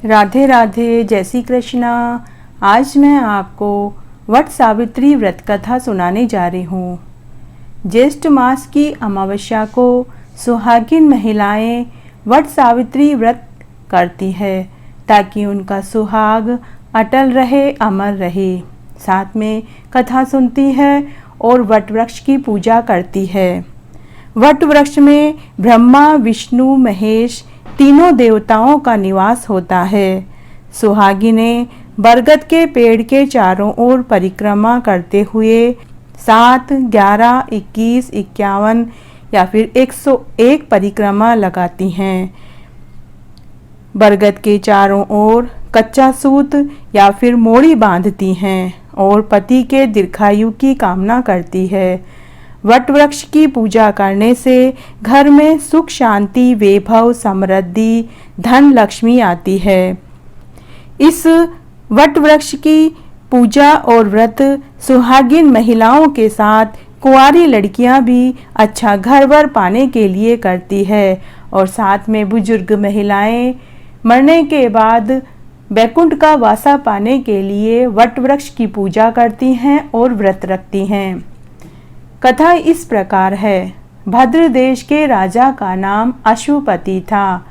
राधे राधे, जय श्री कृष्णा। आज मैं आपको वट सावित्री व्रत कथा सुनाने जा रही हूँ। ज्येष्ठ मास की अमावस्या को सुहागिन महिलाएं वट सावित्री व्रत करती है ताकि उनका सुहाग अटल रहे, अमर रहे। साथ में कथा सुनती है और वट वृक्ष की पूजा करती है। वट वृक्ष में ब्रह्मा, विष्णु, महेश तीनों देवताओं का निवास होता है। सुहागिनें बरगद के पेड़ के चारों ओर परिक्रमा करते हुए 7, 11, 21, 51 या फिर 101 परिक्रमा लगाती हैं। बरगद के चारों ओर कच्चा सूत या फिर मोड़ी बांधती हैं और पति के दीर्घायु की कामना करती है। वट वृक्ष की पूजा करने से घर में सुख, शांति, वैभव, समृद्धि, धन, लक्ष्मी आती है। इस वट वृक्ष की पूजा और व्रत सुहागिन महिलाओं के साथ कुंवारी लड़कियां भी अच्छा घर-वर पाने के लिए करती है और साथ में बुजुर्ग महिलाएं मरने के बाद वैकुंठ का वासा पाने के लिए वट वृक्ष की पूजा करती हैं और व्रत रखती हैं। कथा इस प्रकार है। भद्र देश के राजा का नाम अश्वपति था।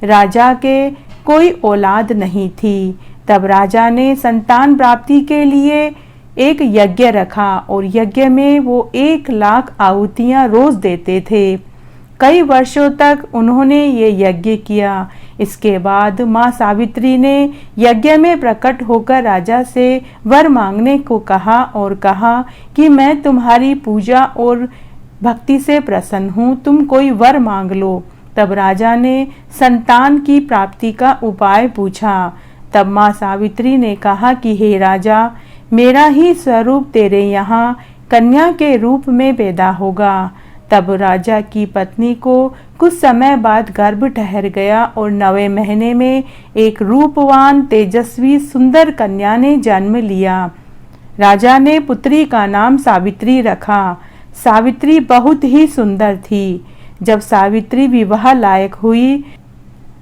राजा के कोई औलाद नहीं थी। तब राजा ने संतान प्राप्ति के लिए एक यज्ञ रखा और यज्ञ में वो 1 लाख आहुतियां रोज देते थे। कई वर्षों तक उन्होंने ये यज्ञ किया। इसके बाद माँ सावित्री ने यज्ञ में प्रकट होकर राजा से वर मांगने को कहा और कहा कि मैं तुम्हारी पूजा और भक्ति से प्रसन्न हूँ, तुम कोई वर मांग लो। तब राजा ने संतान की प्राप्ति का उपाय पूछा। तब माँ सावित्री ने कहा कि हे राजा, मेरा ही स्वरूप तेरे यहाँ कन्या के रूप में पैदा होगा। तब राजा की पत्नी को कुछ समय बाद गर्भ ठहर गया और 9वें महीने में एक रूपवान, तेजस्वी, सुंदर कन्या ने जन्म लिया। राजा ने पुत्री का नाम सावित्री रखा। सावित्री बहुत ही सुंदर थी। जब सावित्री विवाह लायक हुई,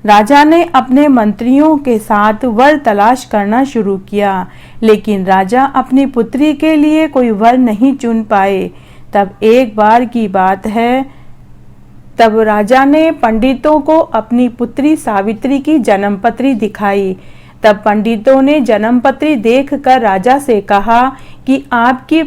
राजा ने अपने मंत्रियों के साथ वर तलाश करना शुरू किया, लेकिन राजा अपनी पुत्री के लिए कोई वर नहीं चुन पाए। तब एक बार की बात है, तब राजा ने पंडितों को अपनी पुत्री सावित्री की जन्मपत्री दिखाई। तब पंडितों ने जन्मपत्री देखकर राजा से कहा कि आपकी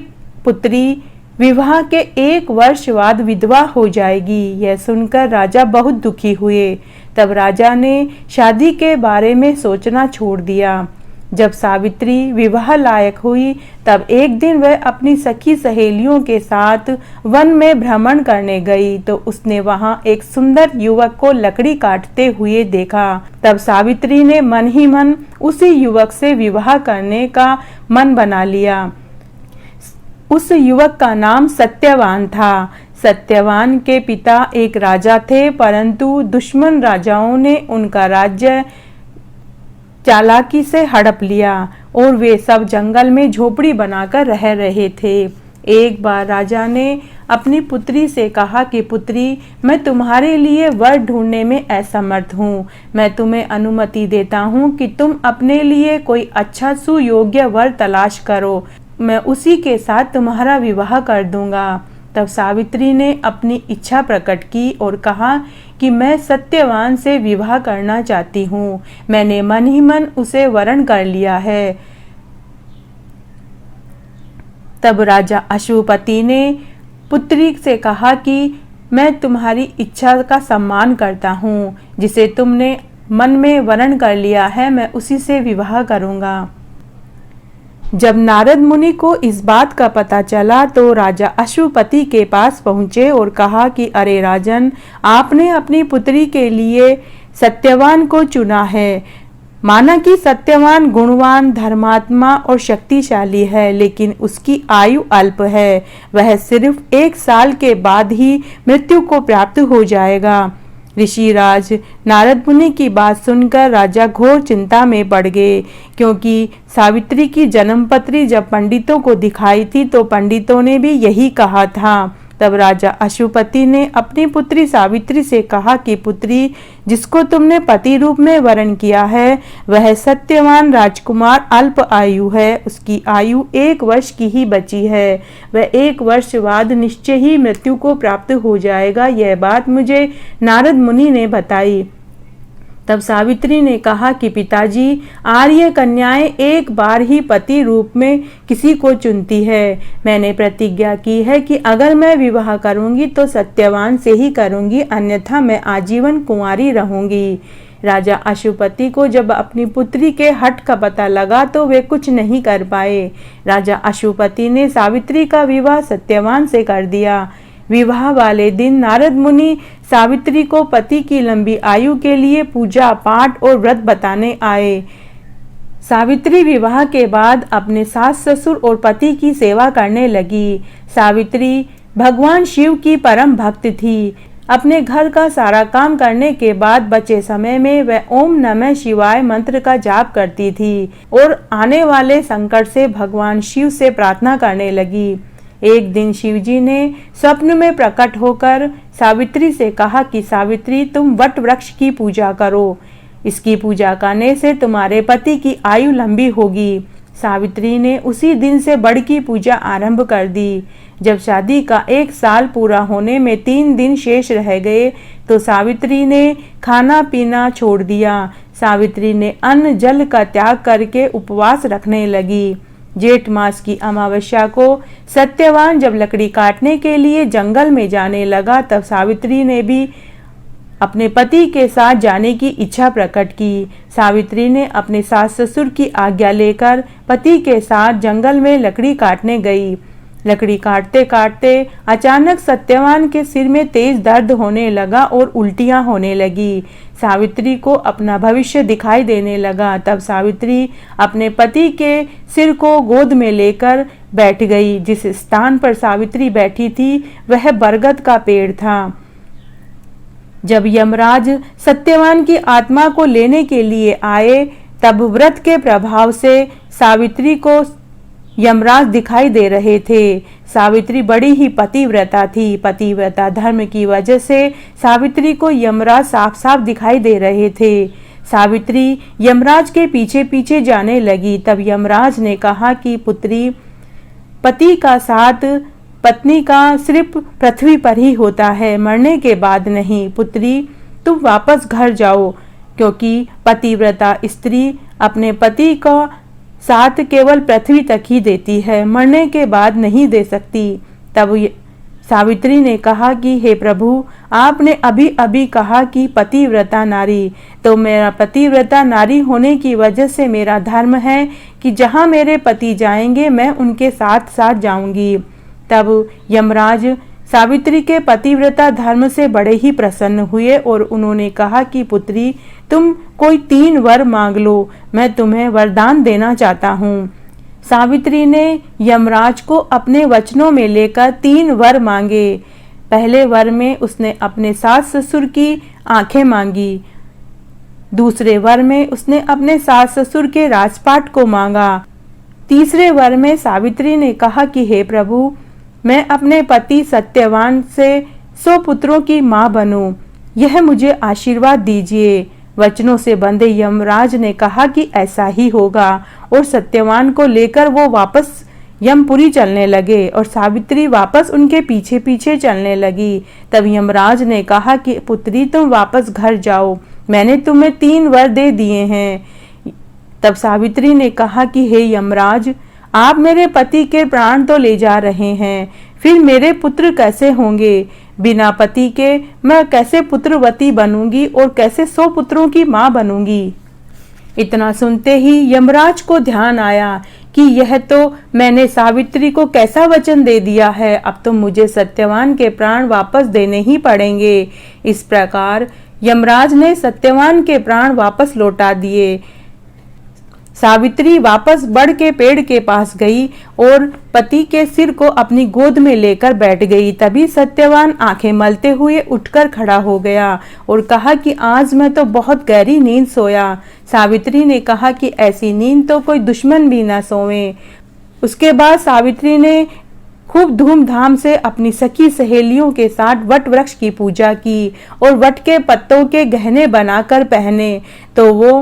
पुत्री विवाह के 1 वर्ष बाद विधवा हो जाएगी। यह सुनकर राजा बहुत दुखी हुए। तब राजा ने शादी के बारे में सोचना छोड़ दिया। जब सावित्री विवाह लायक हुई, तब एक दिन वह अपनी सखी सहेलियों के साथ वन में भ्रमण करने गई तो उसने वहां एक सुंदर युवक को लकड़ी काटते हुए देखा। तब सावित्री ने मन ही मन उसी युवक से विवाह करने का मन बना लिया। उस युवक का नाम सत्यवान था। सत्यवान के पिता एक राजा थे, परंतु दुश्मन राजाओं ने उनका राज्य चालाकी से हड़प लिया और वे सब जंगल में झोपड़ी बनाकर रह रहे थे। एक बार राजा ने अपनी पुत्री से कहा कि पुत्री, मैं तुम्हारे लिए वर ढूंढने में असमर्थ हूँ। मैं तुम्हें अनुमति देता हूँ कि तुम अपने लिए कोई अच्छा सुयोग्य वर तलाश करो। मैं उसी के साथ तुम्हारा विवाह कर दूंगा। तब सावित्री ने अपनी इच्छा प्रकट की और कहा कि मैं सत्यवान से विवाह करना चाहती हूँ। मैंने मन ही मन उसे वरण कर लिया है। तब राजा अश्वपति ने पुत्री से कहा कि मैं तुम्हारी इच्छा का सम्मान करता हूँ। जिसे तुमने मन में वरण कर लिया है, मैं उसी से विवाह करूँगा। जब नारद मुनि को इस बात का पता चला तो राजा अश्वपति के पास पहुँचे और कहा कि अरे राजन, आपने अपनी पुत्री के लिए सत्यवान को चुना है। माना कि सत्यवान गुणवान, धर्मात्मा और शक्तिशाली है, लेकिन उसकी आयु अल्प है। वह सिर्फ 1 साल के बाद ही मृत्यु को प्राप्त हो जाएगा। ऋषिराज नारद मुनि की बात सुनकर राजा घोर चिंता में पड़ गए, क्योंकि सावित्री की जन्मपत्री जब पंडितों को दिखाई थी तो पंडितों ने भी यही कहा था। तब राजा अश्वपति ने अपनी पुत्री सावित्री से कहा कि पुत्री, जिसको तुमने पति रूप में वरण किया है वह सत्यवान राजकुमार अल्प आयु है। उसकी आयु 1 वर्ष की ही बची है। वह 1 वर्ष बाद निश्चय ही मृत्यु को प्राप्त हो जाएगा। यह बात मुझे नारद मुनि ने बताई। तब सावित्री ने कहा कि पिताजी, आर्य कन्याएं एक बार ही पति रूप में किसी को चुनती है। मैंने प्रतिज्ञा की है कि अगर मैं विवाह करूंगी तो सत्यवान से ही करूंगी, अन्यथा मैं आजीवन कुंवारी रहूंगी। राजा अश्वपति को जब अपनी पुत्री के हठ का पता लगा तो वे कुछ नहीं कर पाए। राजा अश्वपति ने सावित्री का विवाह सत्यवान से कर दिया। विवाह वाले दिन नारद मुनि सावित्री को पति की लंबी आयु के लिए पूजा पाठ और व्रत बताने आए। सावित्री विवाह के बाद अपने सास ससुर और पति की सेवा करने लगी। सावित्री भगवान शिव की परम भक्त थी। अपने घर का सारा काम करने के बाद बचे समय में वह ओम नमः शिवाय मंत्र का जाप करती थी और आने वाले संकट से भगवान शिव से प्रार्थना करने लगी। एक दिन शिवजी ने स्वप्न में प्रकट होकर सावित्री से कहा कि सावित्री, तुम वट वृक्ष की पूजा करो। इसकी पूजा करने से तुम्हारे पति की आयु लंबी होगी। सावित्री ने उसी दिन से वट की पूजा आरंभ कर दी। जब शादी का 1 साल पूरा होने में 3 दिन शेष रह गए तो सावित्री ने खाना पीना छोड़ दिया। सावित्री ने अन्न जल का त्याग करके उपवास रखने लगी। जेठ मास की अमावस्या को सत्यवान जब लकड़ी काटने के लिए जंगल में जाने लगा तब सावित्री ने भी अपने पति के साथ जाने की इच्छा प्रकट की। सावित्री ने अपने सास ससुर की आज्ञा लेकर पति के साथ जंगल में लकड़ी काटने गई। लकड़ी काटते काटते अचानक सत्यवान के सिर में तेज दर्द होने लगा और उल्टियां होने लगी। सावित्री को अपना भविष्य दिखाई देने लगा। तब सावित्री अपने पति के सिर को गोद में लेकर बैठ गई। जिस स्थान पर सावित्री बैठी थी वह बरगद का पेड़ था। जब यमराज सत्यवान की आत्मा को लेने के लिए आए तब व्रत के प्रभाव से सावित्री को यमराज दिखाई दे रहे थे। सावित्री बड़ी ही पतिव्रता थी। पतिव्रता धर्म की वजह से सावित्री को यमराज साफ साफ दिखाई दे रहे थे। सावित्री यमराज के पीछे पीछे जाने लगी। तब यमराज ने कहा कि पुत्री, पति का साथ पत्नी का सिर्फ पृथ्वी पर ही होता है, मरने के बाद नहीं। पुत्री, तुम वापस घर जाओ, क्योंकि पतिव्रता स्त्री अपने पति का साथ केवल पृथ्वी तक ही देती है, मरने के बाद नहीं दे सकती। तब सावित्री ने कहा कि हे प्रभु, आपने अभी अभी कहा कि पतिव्रता नारी, तो मेरा पतिव्रता नारी होने की वजह से मेरा धर्म है कि जहाँ मेरे पति जाएंगे मैं उनके साथ साथ जाऊंगी। तब यमराज सावित्री के पतिव्रता धर्म से बड़े ही प्रसन्न हुए और उन्होंने कहा कि पुत्री, तुम कोई 3 वर मांग लो, मैं तुम्हें वरदान देना चाहता हूँ। सावित्री ने यमराज को अपने वचनों में लेकर 3 वर मांगे। पहले वर में उसने अपने सास ससुर की आंखें मांगी। दूसरे वर में उसने अपने सास ससुर के राजपाट को मांगा। तीसरे वर में सावित्री ने कहा कि हे प्रभु, मैं अपने पति सत्यवान से 100 पुत्रों की मां बनूं, यह मुझे आशीर्वाद दीजिए। वचनों से बंधे यमराज ने कहा कि ऐसा ही होगा और सत्यवान को लेकर वो वापस यमपुरी चलने लगे और सावित्री वापस उनके पीछे पीछे चलने लगी। तब यमराज ने कहा कि पुत्री, तुम वापस घर जाओ, मैंने तुम्हें 3 वर दे दिए हैं। तब सावित्री ने कहा कि हे यमराज, आप मेरे पति के प्राण तो ले जा रहे हैं, फिर मेरे पुत्र कैसे होंगे? बिना पति के मैं कैसे पुत्रवती बनूंगी और कैसे 100 पुत्रों की मां बनूंगी? इतना सुनते ही यमराज को ध्यान आया कि यह तो मैंने सावित्री को कैसा वचन दे दिया है, अब तो मुझे सत्यवान के प्राण वापस देने ही पड़ेंगे। इस प्रकार यमराज ने सत्यवान के प्राण वापस लौटा दिए। सावित्री वापस बड़ के पेड़ के पास गई और पति के सिर को अपनी गोद में लेकर बैठ गई। तभी सत्यवान आंखें मलते हुए उठकर खड़ा हो गया और कहा कि आज मैं तो बहुत गहरी नींद सोया। सावित्री ने कहा कि ऐसी नींद तो कोई दुश्मन भी ना सोवे। उसके बाद सावित्री ने खूब धूमधाम से अपनी सखी सहेलियों के साथ वट वृक्ष की पूजा की और वट के पत्तों के गहने बनाकर पहने तो वो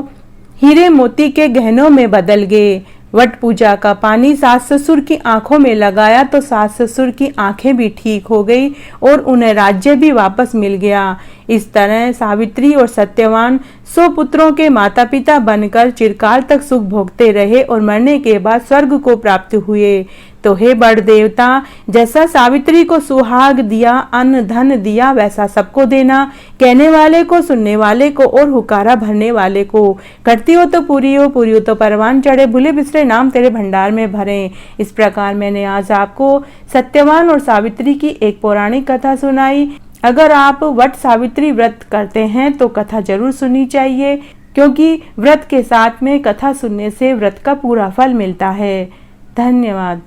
हीरे मोती के गहनों में बदल गए। वट पूजा का पानी सास ससुर की आंखों में लगाया तो सास ससुर की आंखें भी ठीक हो गई और उन्हें राज्य भी वापस मिल गया। इस तरह सावित्री और सत्यवान 100 पुत्रों के माता पिता बनकर चिरकाल तक सुख भोगते रहे और मरने के बाद स्वर्ग को प्राप्त हुए। तो हे बड़ देवता, जैसा सावित्री को सुहाग दिया, अन्न धन दिया, वैसा सबको देना। कहने वाले को, सुनने वाले को और हुकारा भरने वाले को। करती हो तो पूरी हो तो परवान चढ़े, भूले बिसरे नाम तेरे भंडार में भरे। इस प्रकार मैंने आज आपको सत्यवान और सावित्री की एक पौराणिक कथा सुनाई। अगर आप वट सावित्री व्रत करते हैं तो कथा जरूर सुननी चाहिए, क्योंकि व्रत के साथ में कथा सुनने से व्रत का पूरा फल मिलता है। धन्यवाद।